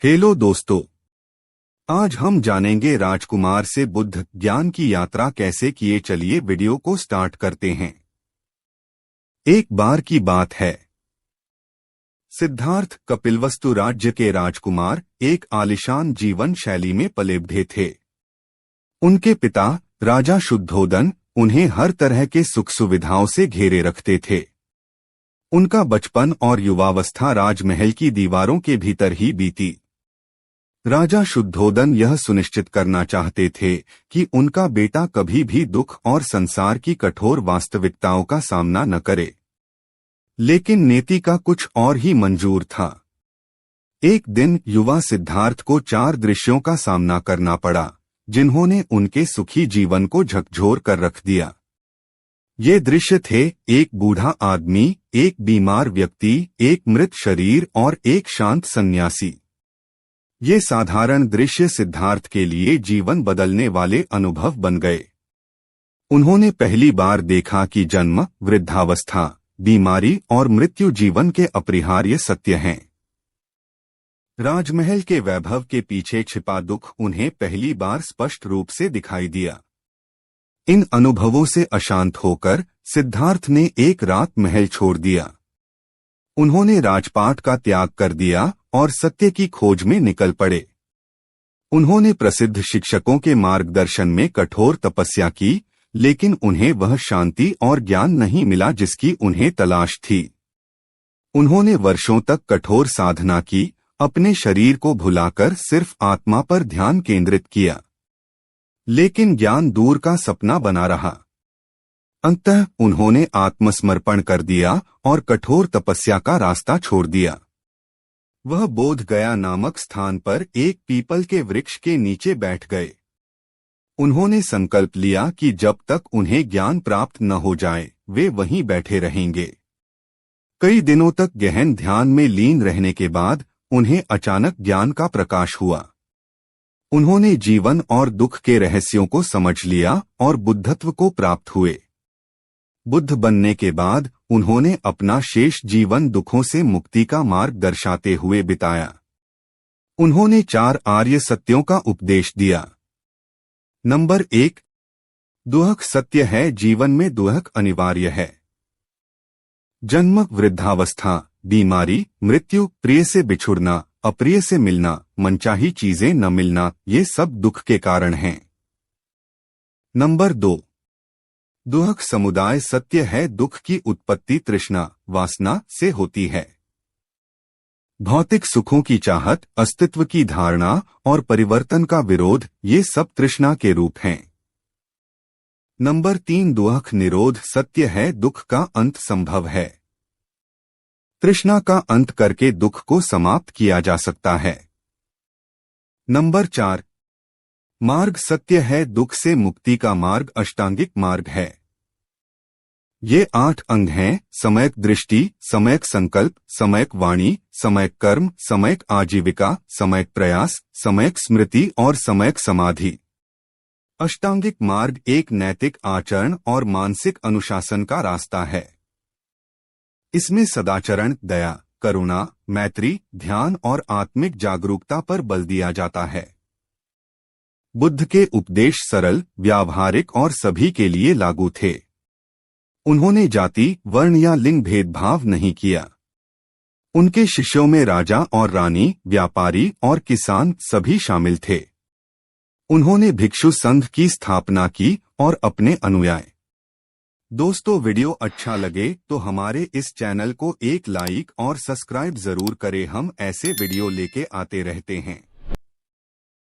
Hello दोस्तों, आज हम जानेंगे राजकुमार से बुद्ध ज्ञान की यात्रा कैसे किए। चलिए वीडियो को स्टार्ट करते हैं। एक बार की बात है, सिद्धार्थ कपिलवस्तु राज्य के राजकुमार एक आलिशान जीवन शैली में पले बढ़े थे। उनके पिता राजा शुद्धोदन उन्हें हर तरह के सुख सुविधाओं से घेरे रखते थे। उनका बचपन और युवावस्था राजमहल की दीवारों के भीतर ही बीती। राजा शुद्धोदन यह सुनिश्चित करना चाहते थे कि उनका बेटा कभी भी दुख और संसार की कठोर वास्तविकताओं का सामना न करे, लेकिन नीति का कुछ और ही मंजूर था। एक दिन युवा सिद्धार्थ को 4 दृश्यों का सामना करना पड़ा, जिन्होंने उनके सुखी जीवन को झकझोर कर रख दिया। ये दृश्य थे एक बूढ़ा आदमी, एक बीमार व्यक्ति, एक मृत शरीर और एक शांत सन्यासी। ये साधारण दृश्य सिद्धार्थ के लिए जीवन बदलने वाले अनुभव बन गए। उन्होंने पहली बार देखा कि जन्म, वृद्धावस्था, बीमारी और मृत्यु जीवन के अपरिहार्य सत्य हैं। राजमहल के वैभव के पीछे छिपा दुख उन्हें पहली बार स्पष्ट रूप से दिखाई दिया। इन अनुभवों से अशांत होकर सिद्धार्थ ने एक रात महल छोड़ दिया। उन्होंने राजपाट का त्याग कर दिया और सत्य की खोज में निकल पड़े। उन्होंने प्रसिद्ध शिक्षकों के मार्गदर्शन में कठोर तपस्या की, लेकिन उन्हें वह शांति और ज्ञान नहीं मिला जिसकी उन्हें तलाश थी। उन्होंने वर्षों तक कठोर साधना की, अपने शरीर को भुलाकर सिर्फ आत्मा पर ध्यान केंद्रित किया, लेकिन ज्ञान दूर का सपना बना रहा। अंततः उन्होंने आत्मसमर्पण कर दिया और कठोर तपस्या का रास्ता छोड़ दिया। वह बोध गया नामक स्थान पर एक पीपल के वृक्ष के नीचे बैठ गए। उन्होंने संकल्प लिया कि जब तक उन्हें ज्ञान प्राप्त न हो जाए वे वहीं बैठे रहेंगे। कई दिनों तक गहन ध्यान में लीन रहने के बाद उन्हें अचानक ज्ञान का प्रकाश हुआ। उन्होंने जीवन और दुख के रहस्यों को समझ लिया और बुद्धत्व को प्राप्त हुए। बुद्ध बनने के बाद उन्होंने अपना शेष जीवन दुखों से मुक्ति का मार्ग दर्शाते हुए बिताया। उन्होंने 4 आर्य सत्यों का उपदेश दिया। नंबर 1, दुख सत्य है, जीवन में दुख अनिवार्य है। जन्म, वृद्धावस्था, बीमारी, मृत्यु, प्रिय से बिछुड़ना, अप्रिय से मिलना, मनचाही चीजें न मिलना, ये सब दुख के कारण हैं। नंबर 2, दुख समुदाय सत्य है, दुख की उत्पत्ति तृष्णा, वासना से होती है। भौतिक सुखों की चाहत, अस्तित्व की धारणा और परिवर्तन का विरोध, ये सब तृष्णा के रूप हैं। नंबर 3, दुख निरोध सत्य है, दुख का अंत संभव है। तृष्णा का अंत करके दुख को समाप्त किया जा सकता है। नंबर 4, मार्ग सत्य है, दुख से मुक्ति का मार्ग अष्टांगिक मार्ग है। ये 8 अंग हैं: सम्यक दृष्टि, सम्यक संकल्प, सम्यक वाणी, सम्यक कर्म, सम्यक आजीविका, सम्यक प्रयास, सम्यक स्मृति और सम्यक समाधि। अष्टांगिक मार्ग एक नैतिक आचरण और मानसिक अनुशासन का रास्ता है। इसमें सदाचरण, दया, करुणा, मैत्री, ध्यान और आत्मिक जागरूकता पर बल दिया जाता है। बुद्ध के उपदेश सरल, व्यावहारिक और सभी के लिए लागू थे। उन्होंने जाति, वर्ण या लिंग भेदभाव नहीं किया। उनके शिष्यों में राजा और रानी, व्यापारी और किसान सभी शामिल थे। उन्होंने भिक्षु संघ की स्थापना की और अपने अनुयायी। दोस्तों, वीडियो अच्छा लगे तो हमारे इस चैनल को एक लाइक और सब्सक्राइब जरूर करें। हम ऐसे वीडियो लेके आते रहते हैं।